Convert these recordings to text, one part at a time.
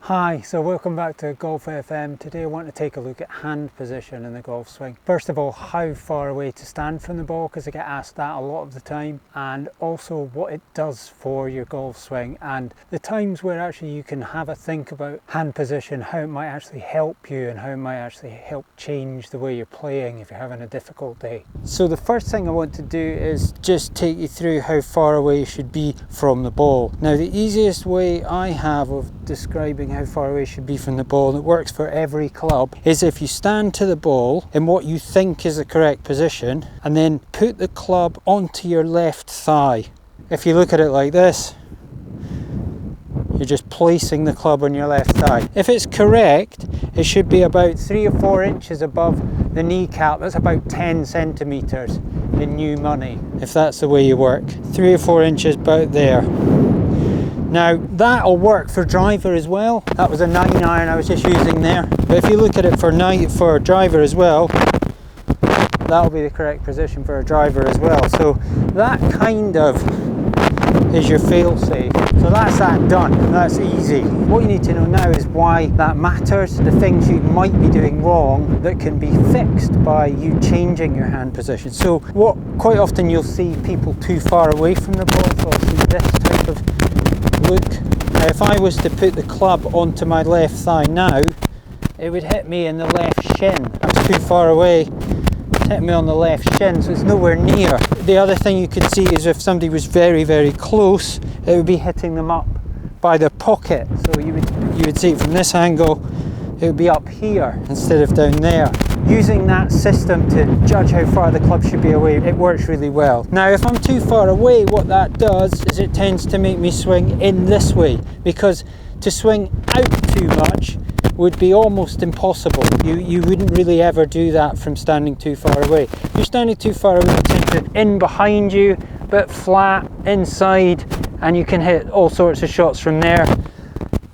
Hi, so welcome back to Golf FM. Today I want to take a look at hand position in the golf swing. First of all, how far away to stand from the ball, because I get asked that a lot of the time, and also what it does for your golf swing and the times where actually you can have a think about hand position, how it might actually help you and how it might actually help change the way you're playing if you're having a difficult day. So the first thing I want to do is just take you through how far away you should be from the ball. Now the easiest way I have of describing how far away you should be from the ball, and it works for every club, is if you stand to the ball in what you think is the correct position and then put the club onto your left thigh. If you look at it like this, you're just placing the club on your left thigh. If it's correct, it should be about 3 or 4 inches above the kneecap. That's about 10 centimeters in new money, if that's the way you work. 3 or 4 inches, about there. Now that'll work for driver as well. That was a 9 iron I was just using there. But if you look at it for a driver as well, that'll be the correct position for a driver as well. So that kind of is your fail-safe. So that's that done. That's easy. What you need to know now is why that matters, the things you might be doing wrong that can be fixed by you changing your hand position. So what quite often you'll see people too far away from the ball, so I'll see this type of look. Now if I was to put the club onto my left thigh now, it would hit me in the left shin. That's too far away. It's hitting me on the left shin, so it's nowhere near. The other thing you could see is if somebody was very, very close, it would be hitting them up by their pocket. So you would see it from this angle, it would be up here instead of down there. Using that system to judge how far the club should be away, it works really well. Now if I'm too far away, what that does is it tends to make me swing in this way, because to swing out too much would be almost impossible. You wouldn't really ever do that from standing too far away. If you're standing too far away, you tend to in behind you, bit flat, inside, and you can hit all sorts of shots from there.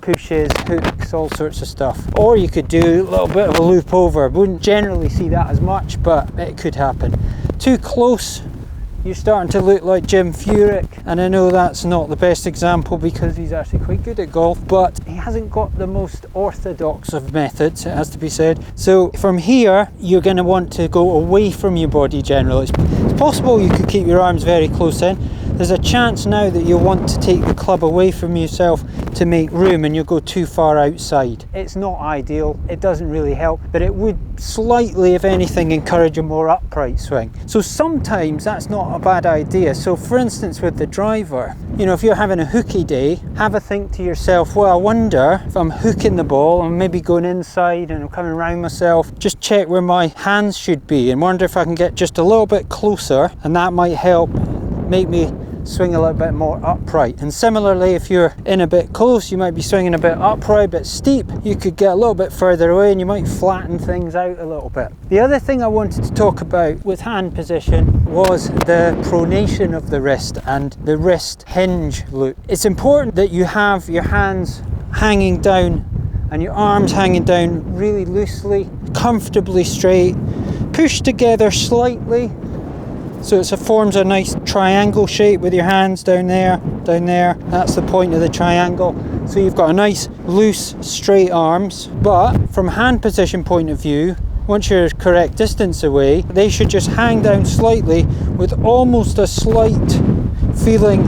Pushes, hooks, all sorts of stuff. Or you could do a little bit of a loop over. Wouldn't generally see that as much, but it could happen. Too close, you're starting to look like Jim Furyk, and I know that's not the best example because he's actually quite good at golf, but he hasn't got the most orthodox of methods, it has to be said. So from here, you're going to want to go away from your body generally. It's possible you could keep your arms very close in. There's a chance now that you'll want to take the club away from yourself to make room and you'll go too far outside. It's not ideal, it doesn't really help, but it would slightly, if anything, encourage a more upright swing. So sometimes that's not a bad idea. So for instance with the driver, you know, if you're having a hooky day, have a think to yourself, well, I wonder if I'm hooking the ball, I'm maybe going inside and I'm coming around myself, just check where my hands should be and wonder if I can get just a little bit closer, and that might help make me swing a little bit more upright. And similarly, if you're in a bit close, you might be swinging a bit upright, a bit steep. You could get a little bit further away and you might flatten things out a little bit. The other thing I wanted to talk about with hand position was the pronation of the wrist and the wrist hinge look. It's important that you have your hands hanging down and your arms hanging down really loosely, comfortably straight, pushed together slightly. So it forms a nice triangle shape with your hands down there, that's the point of the triangle. So you've got a nice loose straight arms, but from hand position point of view, once you're correct distance away, they should just hang down slightly with almost a slight feeling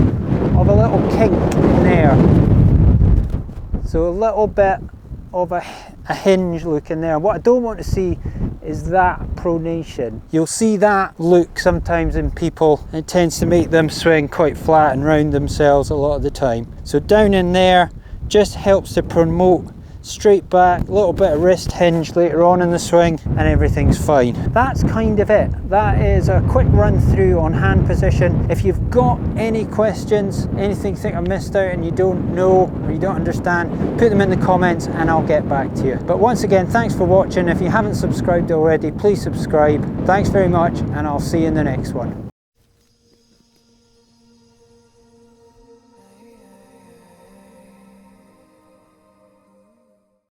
of a little kink in there. So a little bit of a hinge look in there. What I don't want to see is that pronation. You'll see that look sometimes in people. It tends to make them swing quite flat and round themselves a lot of the time. So down in there just helps to promote straight back, a little bit of wrist hinge later on in the swing, and everything's fine. That's kind of it. That is a quick run through on hand position. If you've got any questions, anything you think I missed out and you don't know or you don't understand, put them in the comments and I'll get back to you. But once again, thanks for watching. If you haven't subscribed already, please subscribe. Thanks very much, and I'll see you in the next one.